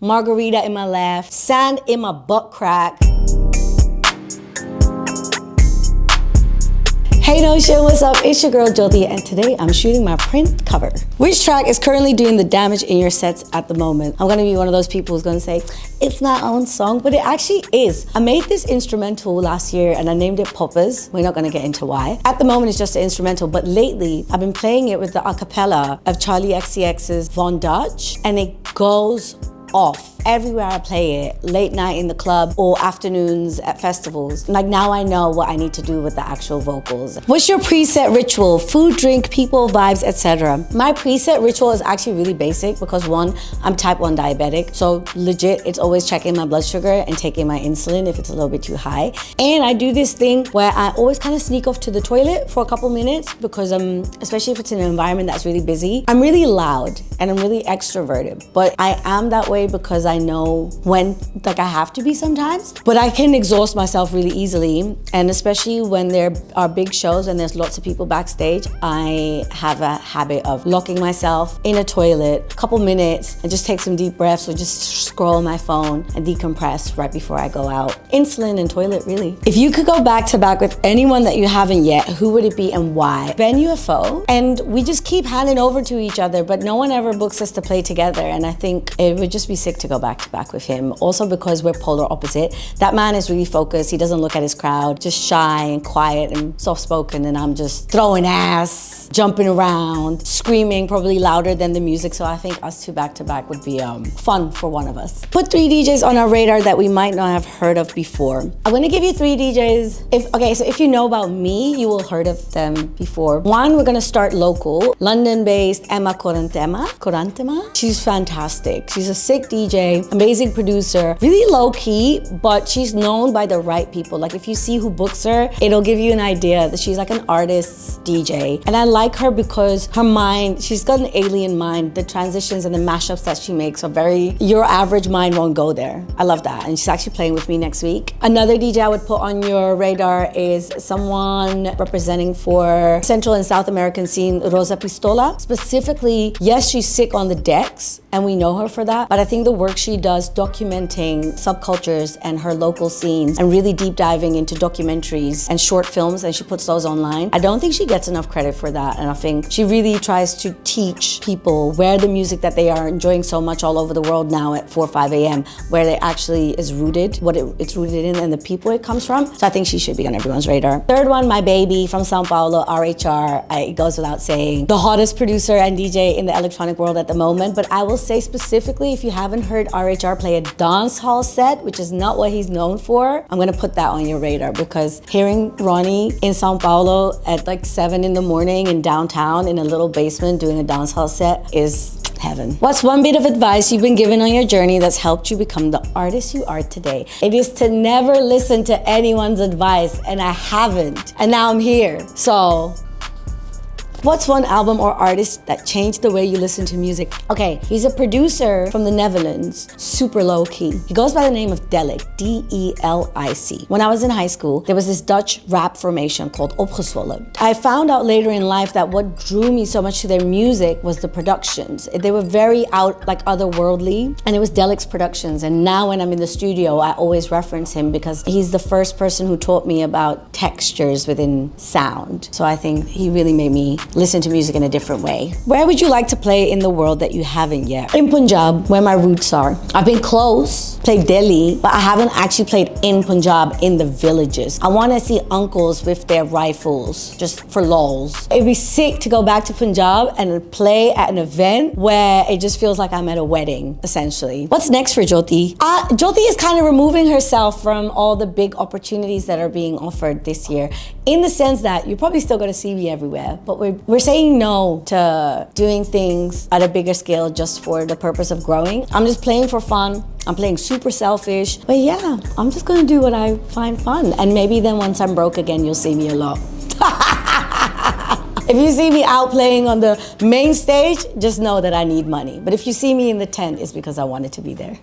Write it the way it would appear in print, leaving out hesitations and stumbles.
margarita in my left, sand in my butt crack. Hey Notion, what's up? It's your girl Jyoty, and today I'm shooting my print cover. Which track is currently doing the damage in your sets at the moment? I'm gonna be one of those people who's gonna say, it's not our own song, but it actually is. I made this instrumental last year and I named it Poppers. We're not gonna get into why. At the moment it's just an instrumental, but lately I've been playing it with the a cappella of Charlie XCX's Von Dutch, and it goes off everywhere I play it, late night in the club or afternoons at festivals. Like, now I know what I need to do with the actual vocals. What's your preset ritual? Food, drink, people, vibes, etc. My preset ritual is actually really basic because one, I'm type 1 diabetic. So legit, it's always checking my blood sugar and taking my insulin if it's a little bit too high. And I do this thing where I always kind of sneak off to the toilet for a couple minutes because especially if it's in an environment that's really busy, I'm really loud and I'm really extroverted. But I am that way because I know when, like, I have to be sometimes, but I can exhaust myself really easily. And especially when there are big shows and there's lots of people backstage, I have a habit of locking myself in a toilet, a couple minutes, and just take some deep breaths or just scroll my phone and decompress right before I go out. Insulin and toilet, really. If you could go back to back with anyone that you haven't yet, who would it be and why? Ben UFO. And we just keep handing over to each other, but no one ever books us to play together. And I think it would just be sick to go back to back with him. Also because we're polar opposite. That man is really focused. He doesn't look at his crowd, just shy and quiet and soft-spoken, and I'm just throwing ass, jumping around, screaming, probably louder than the music. So I think us two back to back would be fun for one of us. Put 3 DJs on our radar that we might not have heard of before. I'm gonna give you 3 DJs. So if you know about me, you will heard of them before. One, we're gonna start local, London-based Emma Corantema. She's fantastic. She's a sick DJ, amazing producer, really low key, but she's known by the right people. Like, if you see who books her, it'll give you an idea that she's like an artist's DJ. And I like her because her mind, she's got an alien mind. The transitions and the mashups that she makes are very, your average mind won't go there. I love that. And she's actually playing with me next week. Another DJ I would put on your radar is someone representing for Central and South American scene, Rosa Pistola. Specifically, yes, she's sick on the decks, and we know her for that, but I think the work she does documenting subcultures and her local scenes and really deep diving into documentaries and short films, and she puts those online. I don't think she gets enough credit for that, and I think she really tries to teach people where the music that they are enjoying so much all over the world now at 4 or 5 a.m., where it actually is rooted, what it's rooted in, and the people it comes from. So I think she should be on everyone's radar. Third one, my baby from Sao Paulo, RHR. It goes without saying, the hottest producer and DJ in the electronic world at the moment. But I will say specifically, if you haven't heard RHR play a dance hall set, which is not what he's known for, I'm gonna put that on your radar, because hearing Ronnie in Sao Paulo at like 7 in the morning in downtown in a little basement doing a dance hall set is heaven. What's one bit of advice you've been given on your journey that's helped you become the artist you are today? It is to never listen to anyone's advice, and I haven't, and now I'm here. So what's one album or artist that changed the way you listen to music? Okay, he's a producer from the Netherlands, super low key. He goes by the name of Delic, D-E-L-I-C. When I was in high school, there was this Dutch rap formation called Opgezwollen. I found out later in life that what drew me so much to their music was the productions. They were very like otherworldly, and it was Delic's productions. And now when I'm in the studio, I always reference him because he's the first person who taught me about textures within sound. So I think he really made me listen to music in a different way. Where would you like to play in the world that you haven't yet? In Punjab, where my roots are. I've been close, played Delhi, but I haven't actually played in Punjab in the villages. I want to see uncles with their rifles, just for lols. It'd be sick to go back to Punjab and play at an event where it just feels like I'm at a wedding, essentially. What's next for Jyoty? Jyoty is kind of removing herself from all the big opportunities that are being offered this year, in the sense that you're probably still going to see me everywhere, but we're saying no to doing things at a bigger scale just for the purpose of growing. I'm just playing for fun. I'm playing super selfish. But yeah, I'm just gonna do what I find fun. And maybe then once I'm broke again, you'll see me a lot. If you see me out playing on the main stage, just know that I need money. But if you see me in the tent, it's because I wanted to be there.